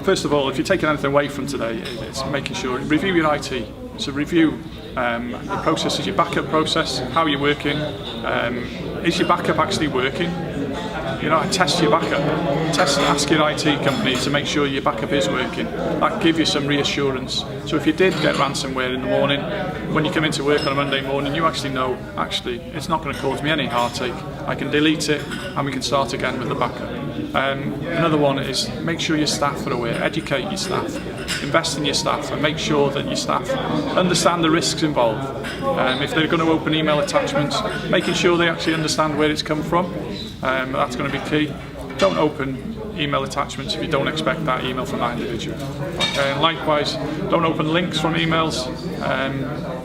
first of all, if you're taking anything away from today, it's making sure, review your IT. So review the processes, your backup process, how you're working. Is your backup actually working? You know, test your backup. Ask your IT company to make sure your backup is working. That gives you some reassurance. So if you did get ransomware in the morning, when you come into work on a Monday morning, you actually know, it's not going to cause me any heartache. I can delete it and we can start again with the backup. Another one is make sure your staff are aware. Educate your staff. Invest in your staff and make sure that your staff understand the risks involved. If they're going to open email attachments, making sure they actually understand where it's come from. That's going to be key. Don't open email attachments if you don't expect that email from that individual. Okay, and likewise, don't open links from emails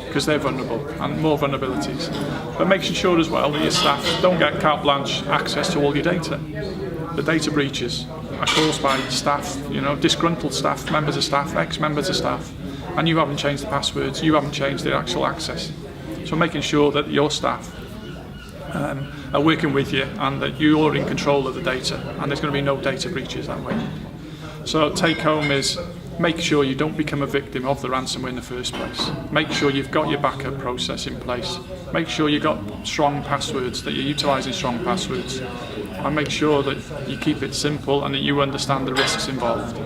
because they're vulnerable and more vulnerabilities. But making sure as well that your staff don't get carte blanche access to all your data. The data breaches are caused by staff, disgruntled staff, members of staff, ex-members of staff, and you haven't changed the passwords, you haven't changed the actual access. So making sure that your staff are working with you and that you are in control of the data and there's going to be no data breaches that way. So take home is make sure you don't become a victim of the ransomware in the first place. Make sure you've got your backup process in place. Make sure you've got strong passwords, that you're utilising strong passwords, and make sure that you keep it simple and that you understand the risks involved.